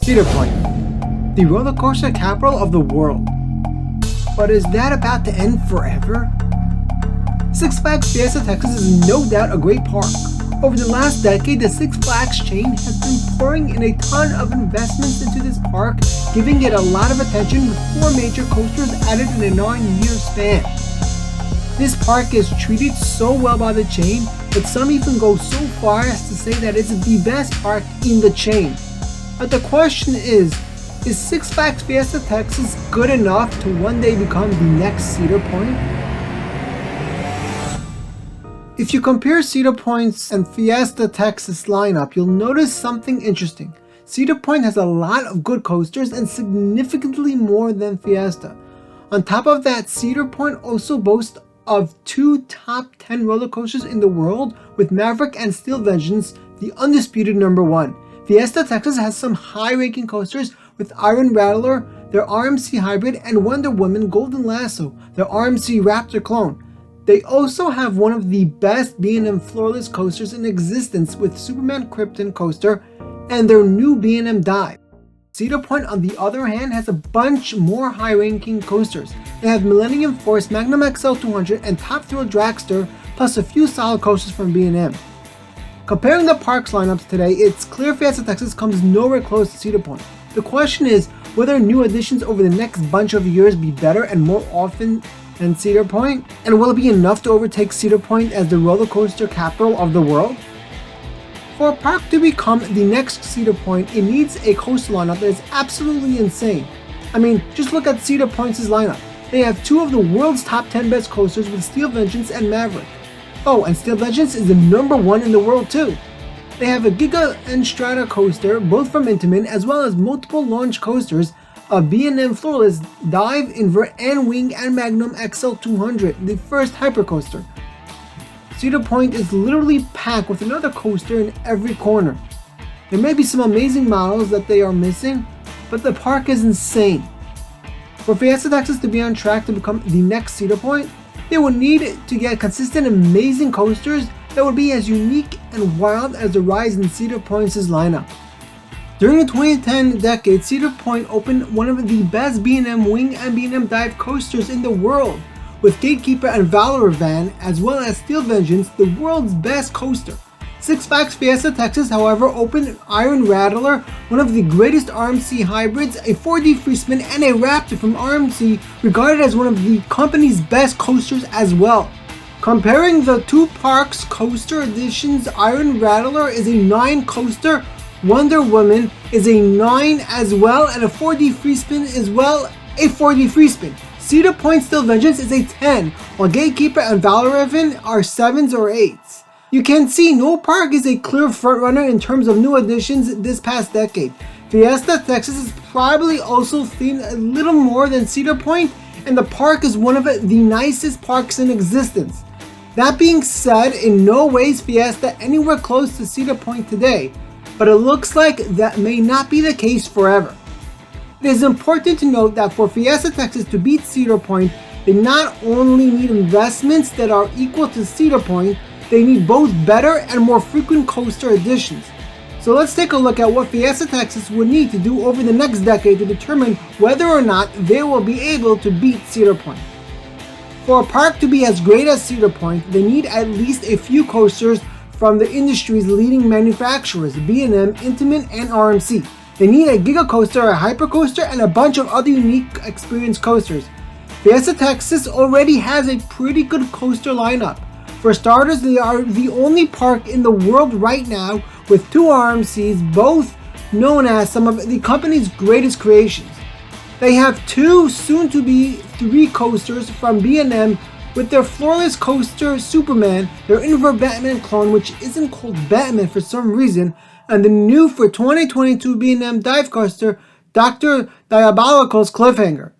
Cedar Point, the roller coaster capital of the world. But is that about to end forever? Six Flags Fiesta, Texas is no doubt a great park. Over the last decade, the Six Flags chain has been pouring in a ton of investments into this park, giving it a lot of attention with 4 major coasters added in a 9-year span. This park is treated so well by the chain that some even go so far as to say that it's the best park in the chain. But the question is Six Flags Fiesta, Texas good enough to one day become the next Cedar Point? If you compare Cedar Point's and Fiesta, Texas lineup, you'll notice something interesting. Cedar Point has a lot of good coasters and significantly more than Fiesta. On top of that, Cedar Point also boasts of 2 top 10 roller coasters in the world, with Maverick and Steel Vengeance the undisputed number 1. Fiesta, Texas has some high-ranking coasters with Iron Rattler, their RMC Hybrid, and Wonder Woman Golden Lasso, their RMC Raptor clone. They also have one of the best B&M floorless coasters in existence with Superman Krypton coaster and their new B&M Dive. Cedar Point, on the other hand, has a bunch more high-ranking coasters. They have Millennium Force, Magnum XL 200, and Top Thrill Dragster, plus a few solid coasters from B&M. Comparing the park's lineups today, it's clear Fiesta, Texas comes nowhere close to Cedar Point. The question is whether new additions over the next bunch of years be better and more often than Cedar Point, and will it be enough to overtake Cedar Point as the roller coaster capital of the world? For a park to become the next Cedar Point, it needs a coaster lineup that is absolutely insane. I mean, just look at Cedar Point's lineup. They have 2 of the world's top 10 best coasters with Steel Vengeance and Maverick. Oh, and Steel Vengeance is the number 1 in the world too. They have a Giga and Strata coaster, both from Intamin, as well as multiple launch coasters, a B&M floorless, Dive, Invert, and Wing, and Magnum XL 200, the first hypercoaster. Cedar Point is literally packed with another coaster in every corner. There may be some amazing models that they are missing, but the park is insane. For Fiesta, Texas to be on track to become the next Cedar Point, they would need to get consistent amazing coasters that would be as unique and wild as the rise in Cedar Point's lineup. During the 2010 decade, Cedar Point opened one of the best B&M Wing and B&M Dive coasters in the world, with Gatekeeper and Valor Van, as well as Steel Vengeance, the world's best coaster. Six Flags Fiesta, Texas, however, opened Iron Rattler, one of the greatest RMC hybrids, a 4D free spin, and a Raptor from RMC, regarded as one of the company's best coasters as well. Comparing the 2 parks' coaster editions, Iron Rattler is a 9 coaster, Wonder Woman is a 9 as well, and a 4D free spin as well, a 4D free spin. Cedar Point Steel Vengeance is a 10, while Gatekeeper and Valorant are 7s or 8s. You can see no park is a clear frontrunner in terms of new additions this past decade. Fiesta, Texas is probably also themed a little more than Cedar Point, and the park is one of the nicest parks in existence. That being said, in no way is Fiesta anywhere close to Cedar Point today, but it looks like that may not be the case forever. It is important to note that for Fiesta, Texas to beat Cedar Point, they not only need investments that are equal to Cedar Point, they need both better and more frequent coaster additions. So let's take a look at what Fiesta, Texas would need to do over the next decade to determine whether or not they will be able to beat Cedar Point. For a park to be as great as Cedar Point, they need at least a few coasters from the industry's leading manufacturers, B&M, Intamin, and RMC. They need a Giga Coaster, a Hyper Coaster, and a bunch of other unique experience coasters. Fiesta, Texas already has a pretty good coaster lineup. For starters, they are the only park in the world right now with 2 RMCs, both known as some of the company's greatest creations. They have 2, soon to be 3 coasters from B&M, with their floorless coaster Superman, their Invert Batman clone, which isn't called Batman for some reason, and the new for 2022 B&M dive coaster, Dr. Diabolical's Cliffhanger.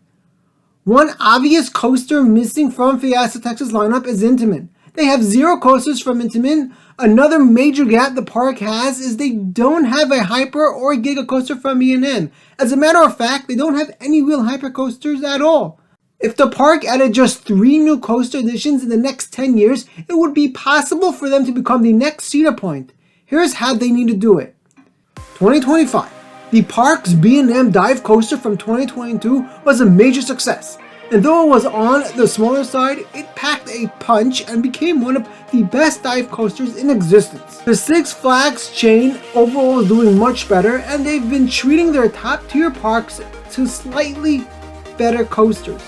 One obvious coaster missing from Fiesta, Texas lineup is Intamin. They have 0 coasters from Intamin. Another major gap the park has is they don't have a Hyper or Giga coaster from B&M. As a matter of fact, they don't have any real Hyper coasters at all. If the park added just 3 new coaster additions in the next 10 years, it would be possible for them to become the next Cedar Point. Here's how they need to do it. 2025. The park's B&M dive coaster from 2022 was a major success, and though it was on the smaller side, it packed a punch and became one of the best dive coasters in existence. The Six Flags chain overall is doing much better, and they've been treating their top tier parks to slightly better coasters.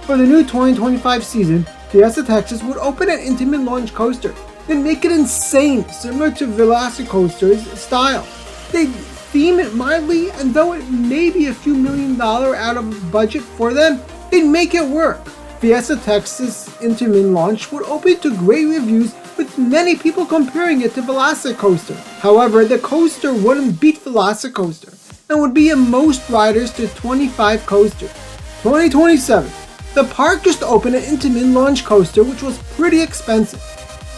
For the new 2025 season, Fiesta Texas would open an intimate launch coaster, then make it insane, similar to Velocicoaster's style. They theme it mildly, and though it may be a few $1 million out of budget for them, they'd make it work. Fiesta Texas Intamin launch would open to great reviews, with many people comparing it to Velocicoaster. However, the coaster wouldn't beat Velocicoaster, and would be a most riders to 25 coaster. 2027. The park just opened an Intamin launch coaster, which was pretty expensive.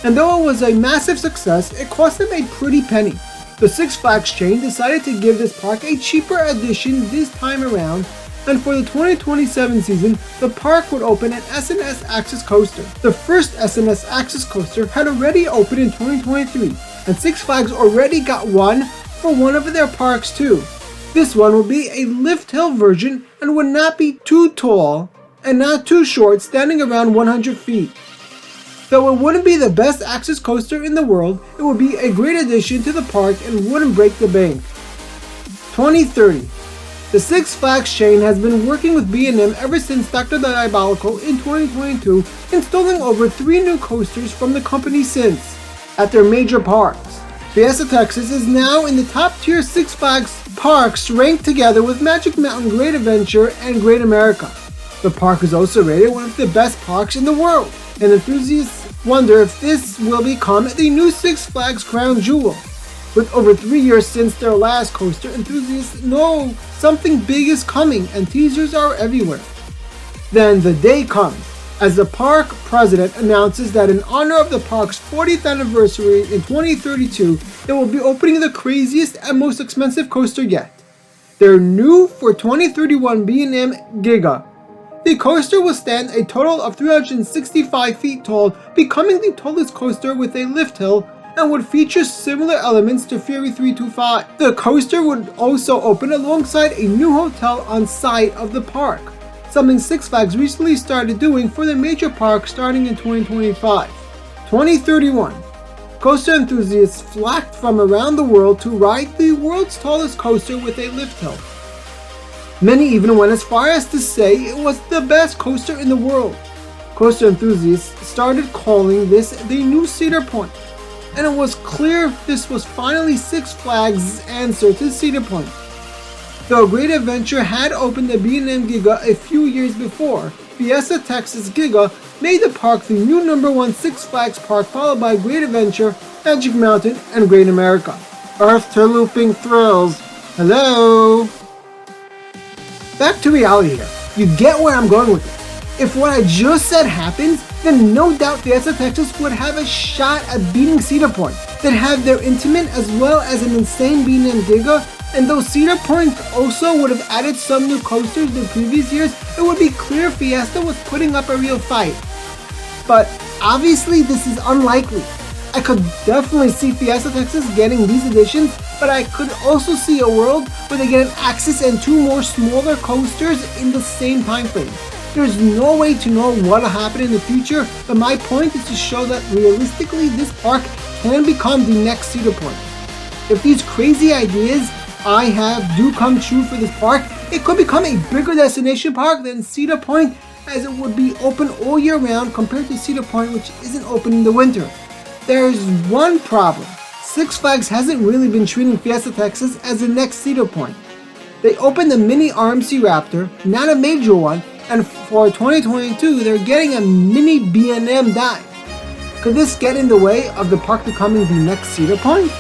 And though it was a massive success, it cost them a pretty penny. The Six Flags chain decided to give this park a cheaper edition this time around, and for the 2027 season, the park would open an SNS Access coaster. The first SNS Access coaster had already opened in 2023, and Six Flags already got one for one of their parks too. This one will be a lift hill version and would not be too tall and not too short, standing around 100 feet. Though it wouldn't be the best access coaster in the world, it would be a great addition to the park and wouldn't break the bank. 2030. The Six Flags chain has been working with B&M ever since Dr. Diabolical in 2022, installing over 3 new coasters from the company since. At their major parks, Fiesta Texas is now in the top tier Six Flags parks, ranked together with Magic Mountain Great Adventure and Great America. The park is also rated one of the best parks in the world, and enthusiasts wonder if this will become the new Six Flags crown jewel. With over 3 years since their last coaster, enthusiasts know something big is coming, and teasers are everywhere. Then the day comes, as the park president announces that in honor of the park's 40th anniversary in 2032, they will be opening the craziest and most expensive coaster yet. Their new for 2031 B&M Giga. The coaster will stand a total of 365 feet tall, becoming the tallest coaster with a lift hill, and would feature similar elements to Fury 325. The coaster would also open alongside a new hotel on site of the park, something Six Flags recently started doing for the major park starting in 2025. 2031. Coaster enthusiasts flocked from around the world to ride the world's tallest coaster with a lift hill. Many even went as far as to say it was the best coaster in the world. Coaster enthusiasts started calling this the new Cedar Point, and it was clear this was finally Six Flags' answer to Cedar Point. Though Great Adventure had opened the B&M Giga a few years before, Fiesta Texas Giga made the park the new #1 Six Flags park, followed by Great Adventure, Magic Mountain, and Great America. Earth to looping thrills. Hello? Back to reality here. You get where I'm going with this. If what I just said happens, then no doubt Fiesta Texas would have a shot at beating Cedar Point. They'd have their intimate as well as an insane B&M Giga, and though Cedar Point also would have added some new coasters the previous years, it would be clear Fiesta was putting up a real fight. But obviously this is unlikely. I could definitely see Fiesta Texas getting these additions, but I could also see a world where they get an Axis and 2 more smaller coasters in the same time frame. There's no way to know what'll happen in the future, but my point is to show that realistically this park can become the next Cedar Point. If these crazy ideas I have do come true for this park, it could become a bigger destination park than Cedar Point, as it would be open all year round compared to Cedar Point, which isn't open in the winter. There's one problem. Six Flags hasn't really been treating Fiesta Texas as the next Cedar Point. They opened the mini RMC Raptor, not a major one, and for 2022 they're getting a mini B&M dive. Could this get in the way of the park becoming the next Cedar Point?